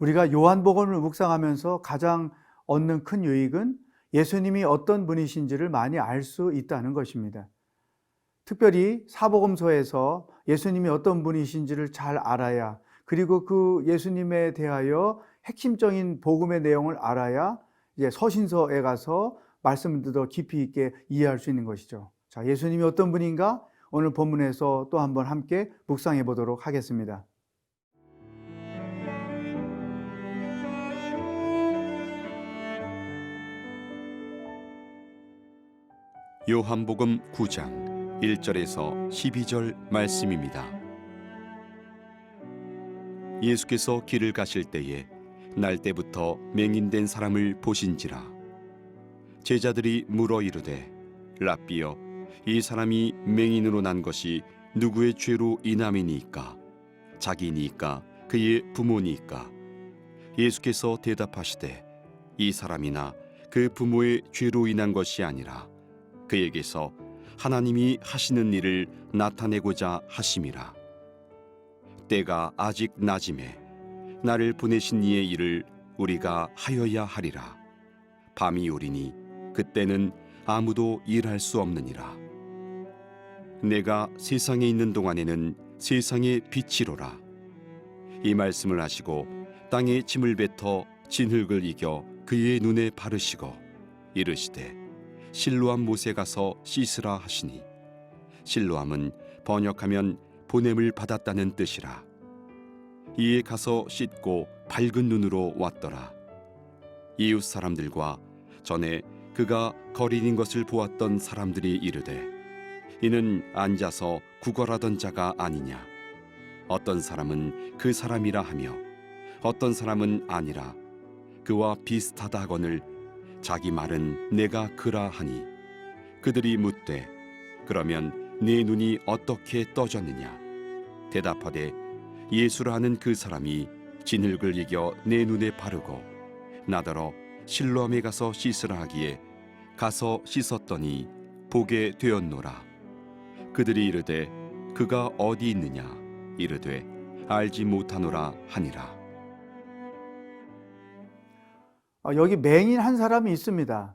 우리가 요한복음을 묵상하면서 가장 얻는 큰 유익은 예수님이 어떤 분이신지를 많이 알 수 있다는 것입니다. 특별히 사복음서에서 예수님이 어떤 분이신지를 잘 알아야, 그리고 그 예수님에 대하여 핵심적인 복음의 내용을 알아야 이제 서신서에 가서 말씀을 더 깊이 있게 이해할 수 있는 것이죠. 자, 예수님이 어떤 분인가? 오늘 본문에서 또 한번 함께 묵상해 보도록 하겠습니다. 요한복음 9장 1절에서 12절 말씀입니다. 예수께서 길을 가실 때에 날 때부터 맹인된 사람을 보신지라. 제자들이 물어 이르되 랍비여, 이 사람이 맹인으로 난 것이 누구의 죄로 인함이니까? 자기니까 그의 부모니까? 예수께서 대답하시되 이 사람이나 그 부모의 죄로 인한 것이 아니라 그에게서 하나님이 하시는 일을 나타내고자 하심이라. 때가 아직 낮음에 나를 보내신 이의 일을 우리가 하여야 하리라. 밤이 오리니 그때는 아무도 일할 수 없느니라. 내가 세상에 있는 동안에는 세상의 빛이로라. 이 말씀을 하시고 땅에 침을 뱉어 진흙을 이겨 그의 눈에 바르시고 이르시되 실로암 못에 가서 씻으라 하시니, 실로암은 번역하면 보냄을 받았다는 뜻이라. 이에 가서 씻고 밝은 눈으로 왔더라. 이웃 사람들과 전에 그가 거린인 것을 보았던 사람들이 이르되 이는 앉아서 구걸하던 자가 아니냐. 어떤 사람은 그 사람이라 하며 어떤 사람은 아니라 그와 비슷하다 하거늘 자기 말은 내가 그라 하니, 그들이 묻되 그러면 네 눈이 어떻게 떠졌느냐. 대답하되 예수라 하는 그 사람이 진흙을 이겨 내 눈에 바르고 나더러 실로암에 가서 씻으라 하기에 가서 씻었더니 보게 되었노라. 그들이 이르되 그가 어디 있느냐. 이르되 알지 못하노라 하니라. 여기 맹인 한 사람이 있습니다.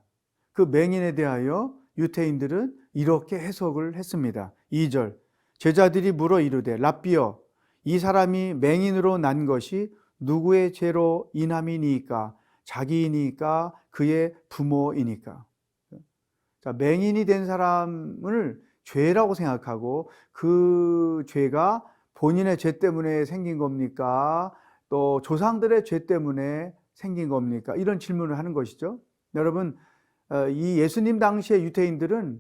그 맹인에 대하여 유대인들은 이렇게 해석을 했습니다. 2절, 제자들이 물어 이르되 랍비여, 이 사람이 맹인으로 난 것이 누구의 죄로 인함이니까? 자기이니까 그의 부모이니까? 자, 맹인이 된 사람을 죄라고 생각하고 그 죄가 본인의 죄 때문에 생긴 겁니까? 또 조상들의 죄 때문에 생긴 겁니까? 이런 질문을 하는 것이죠. 여러분, 이 예수님 당시의 유대인들은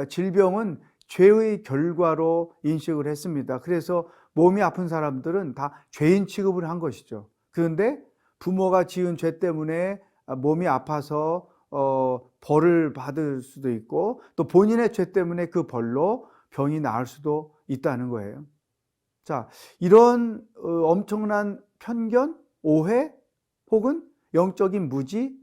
질병은 죄의 결과로 인식을 했습니다. 그래서 몸이 아픈 사람들은 다 죄인 취급을 한 것이죠. 그런데 부모가 지은 죄 때문에 몸이 아파서 벌을 받을 수도 있고, 또 본인의 죄 때문에 그 벌로 병이 나을 수도 있다는 거예요. 자, 이런 엄청난 편견, 오해, 혹은 영적인 무지,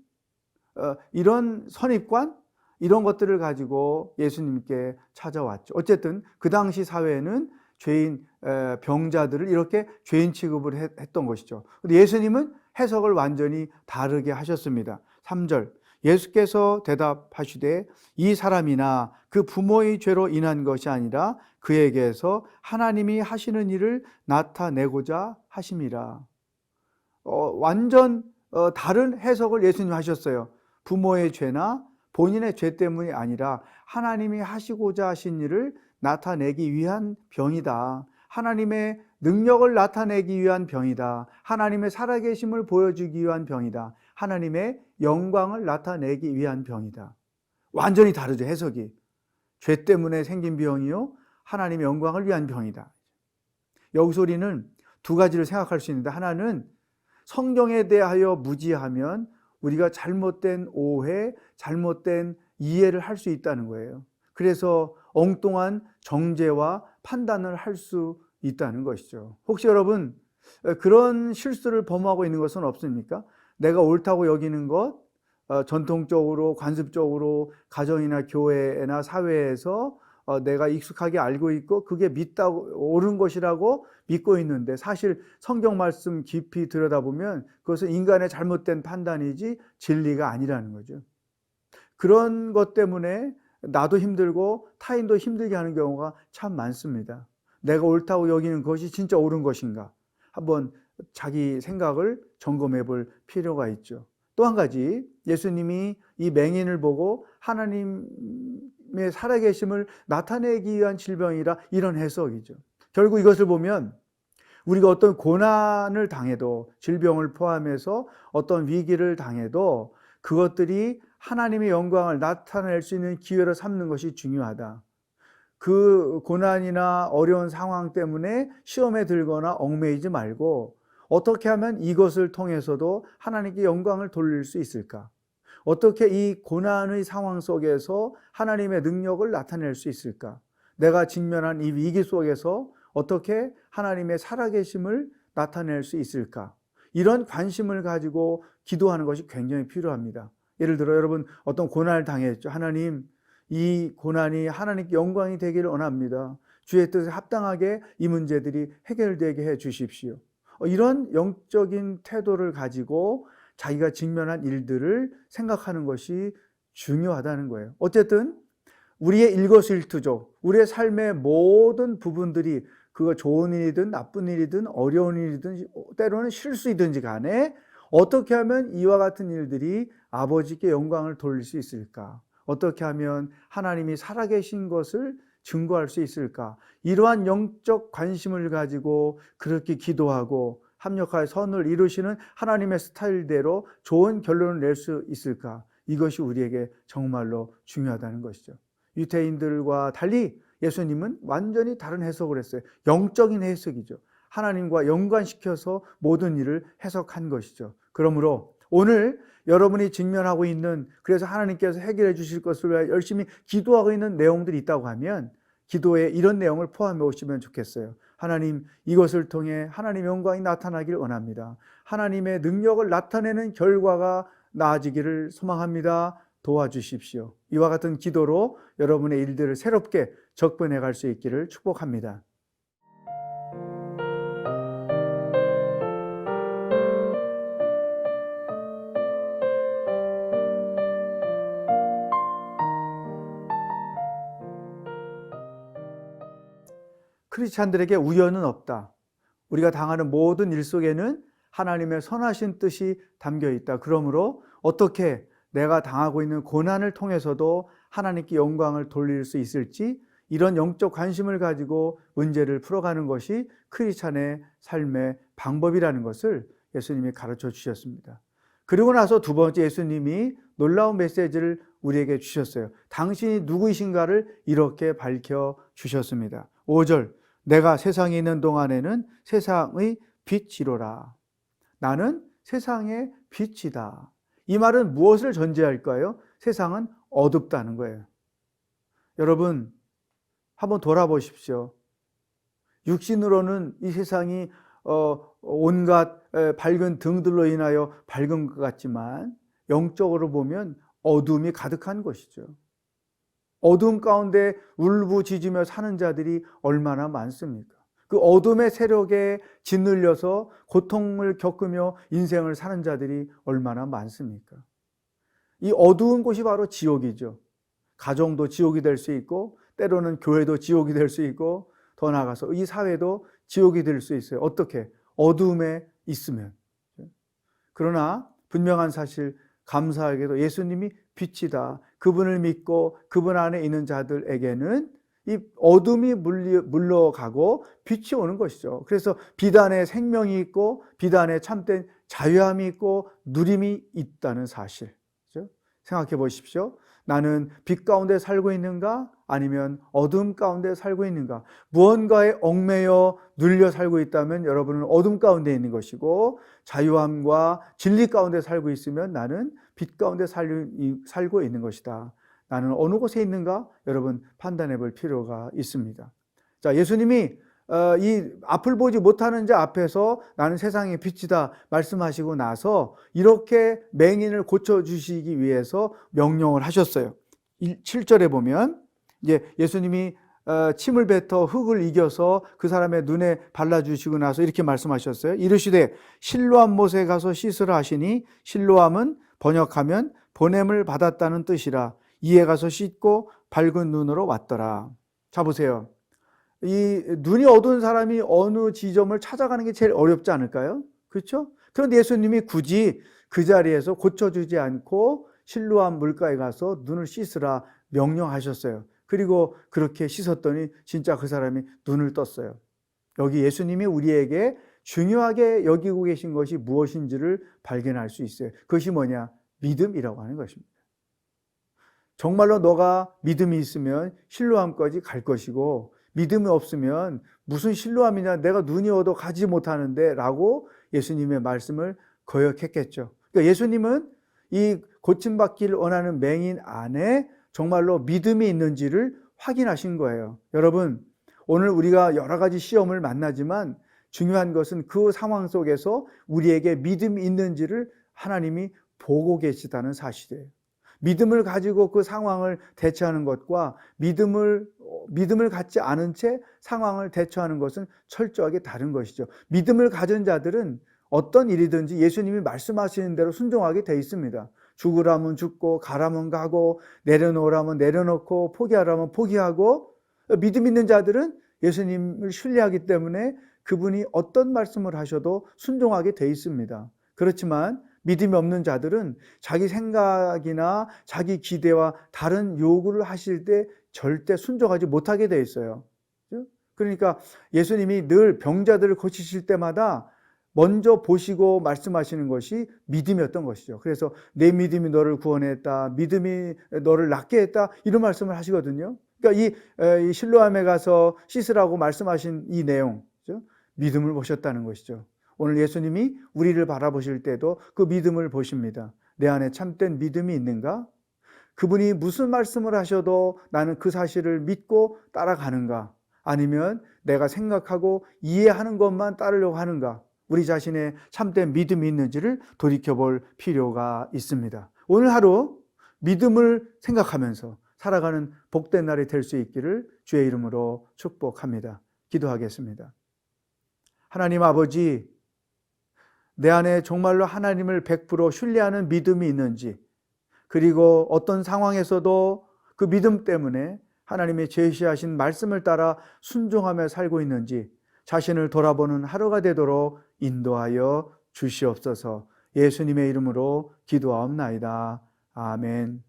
이런 선입관, 이런 것들을 가지고 예수님께 찾아왔죠. 어쨌든 그 당시 사회는 죄인, 병자들을 이렇게 죄인 취급을 했던 것이죠. 근데 예수님은 해석을 완전히 다르게 하셨습니다. 3절, 예수께서 대답하시되 이 사람이나 그 부모의 죄로 인한 것이 아니라 그에게서 하나님이 하시는 일을 나타내고자 하심이라. 완전 다른 해석을 예수님이 하셨어요. 부모의 죄나 본인의 죄 때문이 아니라 하나님이 하시고자 하신 일을 나타내기 위한 병이다. 하나님의 능력을 나타내기 위한 병이다. 하나님의 살아계심을 보여주기 위한 병이다. 하나님의 영광을 나타내기 위한 병이다. 완전히 다르죠, 해석이. 죄 때문에 생긴 병이요, 하나님의 영광을 위한 병이다. 여기서 우리는 두 가지를 생각할 수 있는데, 하나는 성경에 대하여 무지하면 우리가 잘못된 오해, 잘못된 이해를 할 수 있다는 거예요. 그래서 엉뚱한 정죄와 판단을 할 수 있다는 것이죠. 혹시 여러분 그런 실수를 범하고 있는 것은 없습니까? 내가 옳다고 여기는 것, 전통적으로 관습적으로 가정이나 교회나 사회에서 내가 익숙하게 알고 있고 그게 옳은 것이라고 믿고 있는데, 사실 성경 말씀 깊이 들여다보면 그것은 인간의 잘못된 판단이지 진리가 아니라는 거죠. 그런 것 때문에 나도 힘들고 타인도 힘들게 하는 경우가 참 많습니다. 내가 옳다고 여기는 것이 진짜 옳은 것인가? 한번 자기 생각을 점검해 볼 필요가 있죠. 또 한 가지, 예수님이 이 맹인을 보고 하나님의 살아계심을 나타내기 위한 질병이라, 이런 해석이죠. 결국 이것을 보면 우리가 어떤 고난을 당해도, 질병을 포함해서 어떤 위기를 당해도 그것들이 하나님의 영광을 나타낼 수 있는 기회로 삼는 것이 중요하다. 그 고난이나 어려운 상황 때문에 시험에 들거나 얽매이지 말고, 어떻게 하면 이것을 통해서도 하나님께 영광을 돌릴 수 있을까? 어떻게 이 고난의 상황 속에서 하나님의 능력을 나타낼 수 있을까? 내가 직면한 이 위기 속에서 어떻게 하나님의 살아계심을 나타낼 수 있을까? 이런 관심을 가지고 기도하는 것이 굉장히 필요합니다. 예를 들어 여러분 어떤 고난을 당했죠. 하나님, 이 고난이 하나님께 영광이 되기를 원합니다. 주의 뜻에 합당하게 이 문제들이 해결되게 해 주십시오. 이런 영적인 태도를 가지고 자기가 직면한 일들을 생각하는 것이 중요하다는 거예요. 어쨌든 우리의 일거수일투족, 우리의 삶의 모든 부분들이, 그거 좋은 일이든 나쁜 일이든 어려운 일이든 때로는 실수이든지 간에 어떻게 하면 이와 같은 일들이 아버지께 영광을 돌릴 수 있을까? 어떻게 하면 하나님이 살아계신 것을 증거할 수 있을까? 이러한 영적 관심을 가지고 그렇게 기도하고 합력하여 선을 이루시는 하나님의 스타일대로 좋은 결론을 낼 수 있을까? 이것이 우리에게 정말로 중요하다는 것이죠. 유대인들과 달리 예수님은 완전히 다른 해석을 했어요. 영적인 해석이죠. 하나님과 연관시켜서 모든 일을 해석한 것이죠. 그러므로 오늘 여러분이 직면하고 있는, 그래서 하나님께서 해결해 주실 것을 위해 열심히 기도하고 있는 내용들이 있다고 하면 기도에 이런 내용을 포함해 오시면 좋겠어요. 하나님, 이것을 통해 하나님의 영광이 나타나길 원합니다. 하나님의 능력을 나타내는 결과가 나아지기를 소망합니다. 도와주십시오. 이와 같은 기도로 여러분의 일들을 새롭게 접근해 갈 수 있기를 축복합니다. 크리스찬들에게 우연은 없다. 우리가 당하는 모든 일 속에는 하나님의 선하신 뜻이 담겨 있다. 그러므로 어떻게 내가 당하고 있는 고난을 통해서도 하나님께 영광을 돌릴 수 있을지, 이런 영적 관심을 가지고 문제를 풀어가는 것이 크리스찬의 삶의 방법이라는 것을 예수님이 가르쳐 주셨습니다. 그리고 나서 두 번째, 예수님이 놀라운 메시지를 우리에게 주셨어요. 당신이 누구이신가를 이렇게 밝혀 주셨습니다. 5절, 내가 세상에 있는 동안에는 세상의 빛이로라. 나는 세상의 빛이다. 이 말은 무엇을 전제할까요? 세상은 어둡다는 거예요. 여러분, 한번 돌아보십시오. 육신으로는 이 세상이 온갖 밝은 등들로 인하여 밝은 것 같지만 영적으로 보면 어둠이 가득한 것이죠. 어둠 가운데 울부짖으며 사는 자들이 얼마나 많습니까? 그 어둠의 세력에 짓눌려서 고통을 겪으며 인생을 사는 자들이 얼마나 많습니까? 이 어두운 곳이 바로 지옥이죠. 가정도 지옥이 될 수 있고, 때로는 교회도 지옥이 될 수 있고, 더 나아가서 이 사회도 지옥이 될 수 있어요. 어떻게? 어두움에 있으면. 그러나 분명한 사실, 감사하게도 예수님이 빛이다. 그분을 믿고 그분 안에 있는 자들에게는 이 어둠이 물러가고 빛이 오는 것이죠. 그래서 비단에 생명이 있고 비단에 참된 자유함이 있고 누림이 있다는 사실. 그렇죠? 생각해 보십시오. 나는 빛 가운데 살고 있는가? 아니면 어둠 가운데 살고 있는가? 무언가에 얽매여 눌려 살고 있다면 여러분은 어둠 가운데 있는 것이고, 자유함과 진리 가운데 살고 있으면 나는 빛 가운데 살고 있는 것이다. 나는 어느 곳에 있는가? 여러분 판단해 볼 필요가 있습니다. 자, 예수님이 이 앞을 보지 못하는 자 앞에서 나는 세상의 빛이다 말씀하시고 나서 이렇게 맹인을 고쳐주시기 위해서 명령을 하셨어요. 7절에 보면 이제 예수님이 침을 뱉어 흙을 이겨서 그 사람의 눈에 발라주시고 나서 이렇게 말씀하셨어요. 이르시되 실로암 못에 가서 씻으라 하시니 실로암은 번역하면 보냄을 받았다는 뜻이라. 이에 가서 씻고 밝은 눈으로 왔더라. 자 보세요. 이 눈이 어두운 사람이 어느 지점을 찾아가는 게 제일 어렵지 않을까요? 그렇죠? 그런데 예수님이 굳이 그 자리에서 고쳐주지 않고 실로암 물가에 가서 눈을 씻으라 명령하셨어요. 그리고 그렇게 씻었더니 진짜 그 사람이 눈을 떴어요. 여기 예수님이 우리에게 중요하게 여기고 계신 것이 무엇인지를 발견할 수 있어요. 그것이 뭐냐? 믿음이라고 하는 것입니다. 정말로 너가 믿음이 있으면 실로암까지 갈 것이고 믿음이 없으면 무슨 실로암이냐, 내가 눈이 어두워 가지 못하는데 라고 예수님의 말씀을 거역했겠죠. 그러니까 예수님은 이 고침받기를 원하는 맹인 안에 정말로 믿음이 있는지를 확인하신 거예요. 여러분, 오늘 우리가 여러 가지 시험을 만나지만 중요한 것은 그 상황 속에서 우리에게 믿음이 있는지를 하나님이 보고 계시다는 사실이에요. 믿음을 가지고 그 상황을 대처하는 것과 믿음을 갖지 않은 채 상황을 대처하는 것은 철저하게 다른 것이죠. 믿음을 가진 자들은 어떤 일이든지 예수님이 말씀하시는 대로 순종하게 돼 있습니다. 죽으라면 죽고 가라면 가고 내려놓으라면 내려놓고 포기하라면 포기하고, 믿음 있는 자들은 예수님을 신뢰하기 때문에 그분이 어떤 말씀을 하셔도 순종하게 돼 있습니다. 그렇지만 믿음이 없는 자들은 자기 생각이나 자기 기대와 다른 요구를 하실 때 절대 순종하지 못하게 돼 있어요. 그러니까 예수님이 늘 병자들을 고치실 때마다 먼저 보시고 말씀하시는 것이 믿음이었던 것이죠. 그래서 내 믿음이 너를 구원했다, 믿음이 너를 낫게 했다, 이런 말씀을 하시거든요. 그러니까 이 실로암에 가서 씻으라고 말씀하신 이 내용, 믿음을 보셨다는 것이죠. 오늘 예수님이 우리를 바라보실 때도 그 믿음을 보십니다. 내 안에 참된 믿음이 있는가? 그분이 무슨 말씀을 하셔도 나는 그 사실을 믿고 따라가는가? 아니면 내가 생각하고 이해하는 것만 따르려고 하는가? 우리 자신의 참된 믿음이 있는지를 돌이켜볼 필요가 있습니다. 오늘 하루 믿음을 생각하면서 살아가는 복된 날이 될 수 있기를 주의 이름으로 축복합니다. 기도하겠습니다. 하나님 아버지, 내 안에 정말로 하나님을 100% 신뢰하는 믿음이 있는지, 그리고 어떤 상황에서도 그 믿음 때문에 하나님이 제시하신 말씀을 따라 순종하며 살고 있는지 자신을 돌아보는 하루가 되도록 인도하여 주시옵소서. 예수님의 이름으로 기도하옵나이다. 아멘.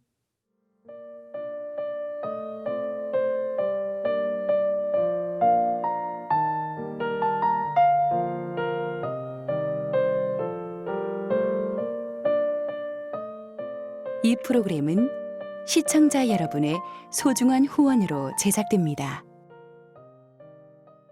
이 프로그램은 시청자 여러분의 소중한 후원으로 제작됩니다.